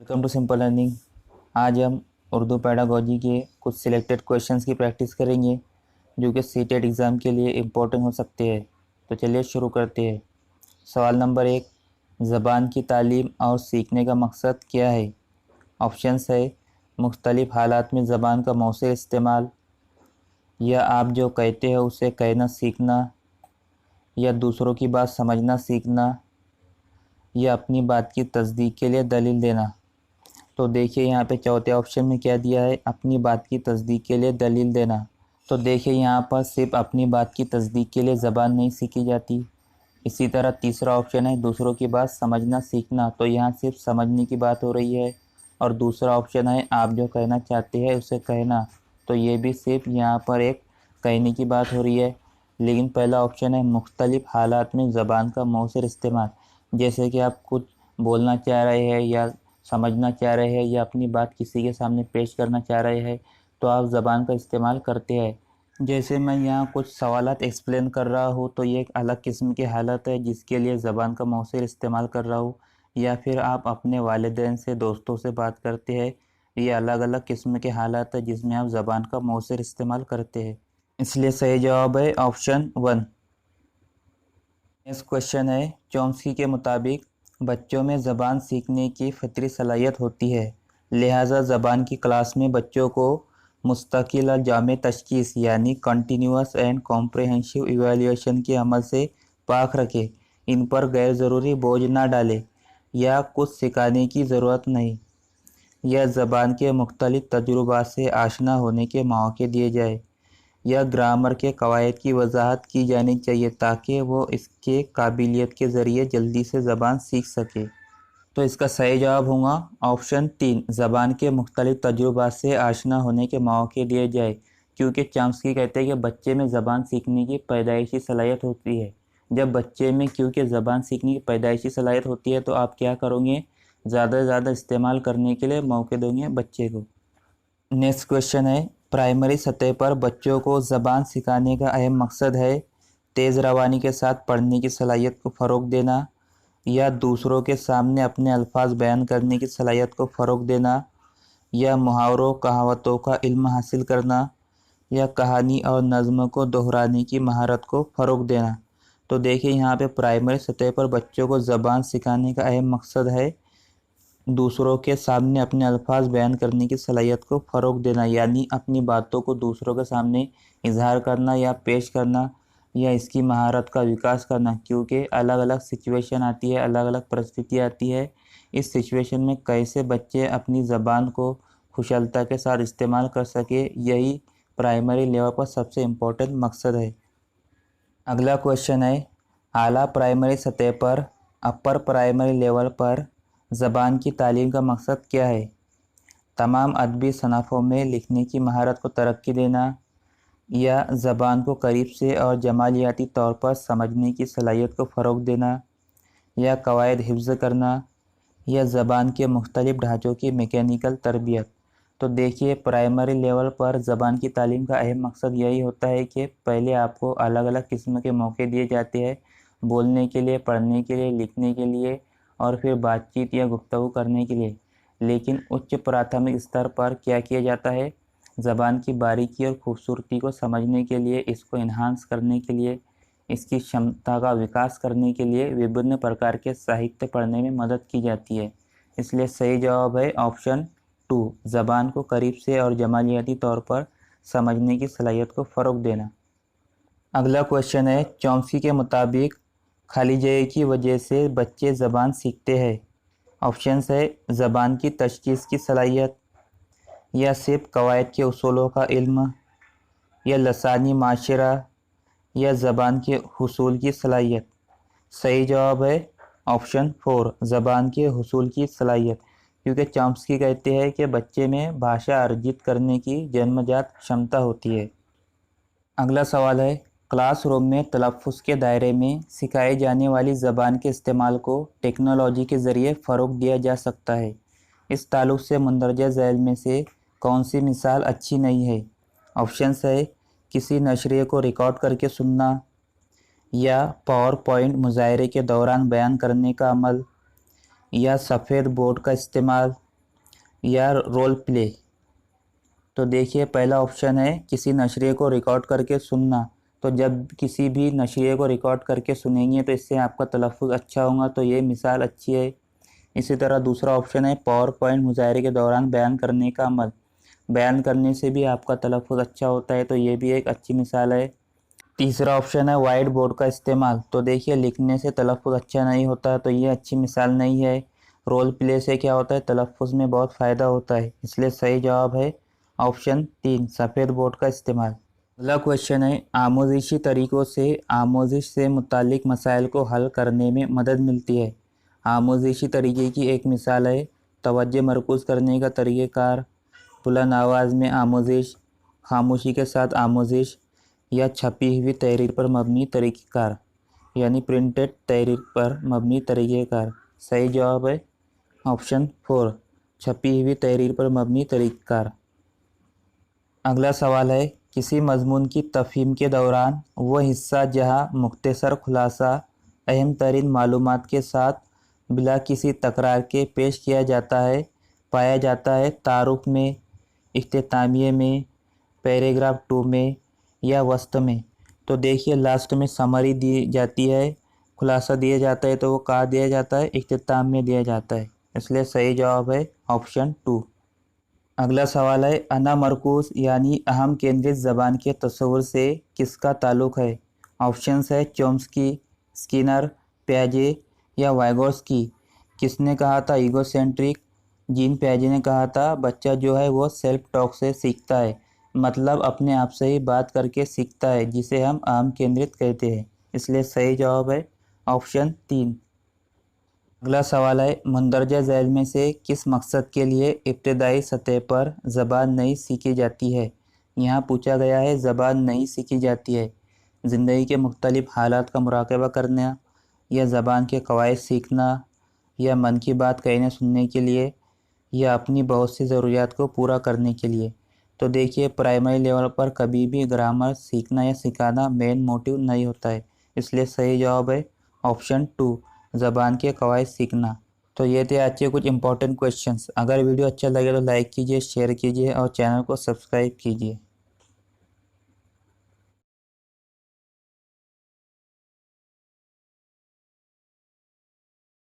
Welcome to simple learning. आज हम Urdu pedagogy के कुछ सिलेक्टेड क्वेश्चंस की प्रैक्टिस करेंगे जो कि सीटेट एग्ज़ाम के लिए इम्पोर्टेंट हो सकते हैं। तो चलिए शुरू करते हैं। सवाल नंबर 1, ज़बान की तालीम और सीखने का मकसद क्या है? ऑप्शंस है मुख्तलिफ़ हालात में ज़बान का मौसूर इस्तेमाल, या आप जो कहते हो उसे कहना सीखना, या दूसरों की बात समझना सीखना, या अपनी बात की तस्दीक के लिए दलील देना। तो देखिए यहाँ पे चौथे ऑप्शन में क्या दिया है, अपनी बात की तस्दीक के लिए दलील देना। तो देखिए यहाँ पर सिर्फ अपनी बात की तस्दीक के लिए ज़बान नहीं सीखी जाती। इसी तरह तीसरा ऑप्शन है दूसरों की बात समझना सीखना, तो यहाँ सिर्फ समझने की बात हो रही है। और दूसरा ऑप्शन है आप जो कहना चाहते हैं उसे कहना, तो ये भी सिर्फ यहाँ पर एक कहने की बात हो रही है। लेकिन पहला ऑप्शन है मुख्तलिफ़ हालात में ज़बान का मौसूर इस्तेमाल, जैसे कि आप कुछ बोलना चाह रहे हैं या समझना चाह रहे हैं या अपनी बात किसी के सामने पेश करना चाह रहे हैं, तो आप ज़बान का इस्तेमाल करते हैं। जैसे मैं यहाँ कुछ सवालात एक्सप्लेन कर रहा हूँ तो ये एक अलग किस्म की हालत है जिसके लिए ज़बान का मौसूर इस्तेमाल कर रहा हूँ, या फिर आप अपने वालिदैन से दोस्तों से बात करते हैं, ये अलग अलग किस्म के हालात है जिसमें आप ज़बान का मौसूर इस्तेमाल करते हैं। इसलिए सही जवाब है ऑप्शन 1। नेक्स्ट क्वेश्चन है, चॉम्स्की के मुताबिक बच्चों में ज़बान सीखने की फितरी सलाहियत होती है, लिहाजा ज़बान की क्लास में बच्चों को मुस्तकिल और जामे तशख़ीस यानी कंटिन्यूअस एंड कॉम्प्रहेंसिव इवैल्यूएशन के अमल से पाक रखें। इन पर गैर ज़रूरी बोझ ना डालें या कुछ सिखाने की ज़रूरत नहीं। यह ज़बान के मुख्तलिफ़ तजुर्बात से आशना होने के मौके दिए जाए, या ग्रामर के कवायद की वजाहत की जानी चाहिए ताकि वो इसके काबिलियत के ज़रिए जल्दी से ज़बान सीख सके। तो इसका सही जवाब होगा ऑप्शन 3, ज़बान के मुख्तलिफ़ तजुर्बात से आशना होने के मौके दिए जाए, क्योंकि चॉम्स्की कहते हैं कि बच्चे में ज़बान सीखने की पैदाइशी सलाहियत होती है। जब बच्चे में क्योंकि ज़बान सीखने की पैदाइशी सलाहियत होती है तो आप क्या करोगे, ज़्यादा से ज़्यादा इस्तेमाल करने के लिए मौके दोगे बच्चे को। नेक्स्ट क्वेश्चन है, प्राइमरी सतह पर बच्चों को ज़बान सिखाने का अहम मकसद है तेज़ रवानी के साथ पढ़ने की सलाहियत को फ़रोग़ देना, या दूसरों के सामने अपने अल्फाज बयान करने की सलाहियत को फ़रोग़ देना, या मुहावरों कहावतों का इल्म हासिल करना, या कहानी और नज़्म को दोहराने की महारत को फ़रोग़ देना। तो देखिए यहाँ पे प्राइमरी सतह पर बच्चों को ज़बान सिखाने का अहम मकसद है दूसरों के सामने अपने अल्फाज बयान करने की सलाहियत को फ़रोग़ देना, यानी अपनी बातों को दूसरों के सामने इजहार करना या पेश करना, या इसकी महारत का विकास करना। क्योंकि अलग अलग सिचुएशन आती है, अलग अलग परिस्थिति आती है, इस सिचुएशन में कैसे बच्चे अपनी ज़बान को कुशलता के साथ इस्तेमाल कर सके, यही प्राइमरी लेवल पर सबसे इम्पोर्टेंट मकसद है। अगला क्वेश्चन है, आला प्राइमरी सतह पर अपर प्राइमरी लेवल पर ज़बान की तालीम का मकसद क्या है? तमाम अदबी सनफ़ों में लिखने की महारत को तरक्की देना, या ज़बान को करीब से और जमालियाती तौर पर समझने की सलाहियत को फ़रोग़ देना, या कवायद हिफ्ज़ करना, या ज़बान के मुख्तलिफ़ ढांचों की मैकेनिकल तरबियत। तो देखिए प्राइमरी लेवल पर ज़बान की तालीम का अहम मकसद यही होता है कि पहले आपको अलग अलग किस्म के मौके दिए जाते हैं बोलने के लिए, पढ़ने के लिए, लिखने के लिए और फिर बातचीत या गुफ्तगू करने के लिए। लेकिन उच्च प्राथमिक स्तर पर क्या किया जाता है, ज़बान की बारीकी और खूबसूरती को समझने के लिए, इसको इन्हांस करने के लिए, इसकी क्षमता का विकास करने के लिए विभिन्न प्रकार के साहित्य पढ़ने में मदद की जाती है। इसलिए सही जवाब है ऑप्शन 2, ज़बान को करीब से और जमालियाती तौर पर समझने की सलाहियत को फ़रोग़ देना। अगला क्वेश्चन है, चॉम्स्की के मुताबिक खाली जगह की वजह से बच्चे ज़बान सीखते हैं। ऑप्शंस है ज़बान की तशख़ीस की सलाहियत, या सिर्फ कवायद के उसूलों का इल्म, या लसानी माशरा, या ज़बान के हुसूल की सलाहियत। सही जवाब है ऑप्शन 4, ज़बान के हुसूल की सलाहियत, क्योंकि चॉम्स्की कहते हैं कि बच्चे में भाषा अर्जित करने की जन्मजात क्षमता होती है। अगला सवाल है, क्लासरूम में तलफ़्फ़ुज़ के दायरे में सिखाई जाने वाली ज़बान के इस्तेमाल को टेक्नोलॉजी के ज़रिए फ़रोग़ दिया जा सकता है। इस ताल्लुक़ से मंदरजा ज़ैल में से कौन सी मिसाल अच्छी नहीं है? ऑप्शंस है किसी नशरिए को रिकॉर्ड करके सुनना, या पावर पॉइंट मुज़ाहरे के दौरान बयान करने का अमल, या सफ़ेद बोर्ड का इस्तेमाल, या रोल प्ले। तो देखिए पहला ऑप्शन है किसी नशरिए को रिकॉर्ड करके सुनना। तो जब किसी भी नशरिए को रिकॉर्ड करके सुनेंगे तो इससे आपका तलफ़ुज़ अच्छा होगा, तो ये मिसाल अच्छी है। इसी तरह दूसरा ऑप्शन है पावर पॉइंट मुजाहरे के दौरान बयान करने का अमल। बयान करने से भी आपका तलफ़ुज़ अच्छा होता है, तो ये भी एक अच्छी मिसाल है। तीसरा ऑप्शन है वाइट बोर्ड का इस्तेमाल। तो देखिए लिखने से तलफ़ुज़ अच्छा नहीं होता, तो ये अच्छी मिसाल नहीं है। रोल प्ले से क्या होता है, तलफ़ुज़ में बहुत फ़ायदा होता है, इसलिए सही जवाब है ऑप्शन 3 सफ़ेद बोर्ड का इस्तेमाल। अगला क्वेश्चन है आमोज़िशी तरीक़ों से आमोज़िश से मुतालिक मसाइल को हल करने में मदद मिलती है। आमोज़िशी तरीक़े की एक मिसाल है तवज्जो मरकूज़ करने का तरीक़ेकार, बुलंद आवाज़ में आमोज़िश, खामोशी के साथ आमोज़िश, या छपी हुई तहरीर पर मबनी तरीक़ेकार, यानी प्रिंटेड तहरीर पर मबनी तरीक़ेकार। सही जवाब है ऑप्शन 4 छपी हुई तहरीर पर मबनी तरीक़ेकार। अगला सवाल है किसी मज़मून की तफ़हीम के दौरान वह हिस्सा जहाँ मुख्तसर खुलासा अहम तरीन मालूमात के साथ बिला किसी तकरार के पेश किया जाता है पाया जाता है तारुफ में, इख्तितामिये में, पैराग्राफ 2 में या वस्त में। तो देखिए लास्ट में समरी दी जाती है, खुलासा दिया जाता है, तो वो कहाँ दिया जाता है, इख्तिताम में दिया जाता है, इसलिए सही जवाब है ऑप्शन 2। अगला सवाल है अना मरकूज़ यानी अहम केंद्रित ज़बान के तस्वुर से किसका ताल्लुक़ है। ऑप्शंस है चोम्स्की, स्किनर, प्याजे या वाइगोत्स्की। किसने कहा था ईगोसेंट्रिक, जीन प्याजे ने कहा था बच्चा जो है वो सेल्फ टॉक से सीखता है, मतलब अपने आप से ही बात करके सीखता है, जिसे हम अहम केंद्रित कहते हैं, इसलिए सही जवाब है ऑप्शन 3। अगला सवाल है मंदरजा झैल में से किस मकसद के लिए इब्तदाई सतह पर ज़बान नहीं सीखी जाती है। यहाँ पूछा गया है ज़बान नहीं सीखी जाती है ज़िंदगी के मुख्तलिफ़ हालात का मुराकबा करना, या ज़बान के कवायद सीखना, या मन की बात कहने सुनने के लिए, या अपनी बहुत सी ज़रूरियात को पूरा करने के लिए। तो देखिए प्राइमरी लेवल पर कभी भी ग्रामर सीखना या सिखाना मेन मोटिव नहीं होता है, इसलिए सही जवाब है ऑप्शन 2 ज़बान के कवायद सीखना। तो ये थे आज के कुछ इंपॉर्टेंट क्वेश्चंस। अगर वीडियो अच्छा लगे तो लाइक कीजिए, शेयर कीजिए और चैनल को सब्सक्राइब कीजिए।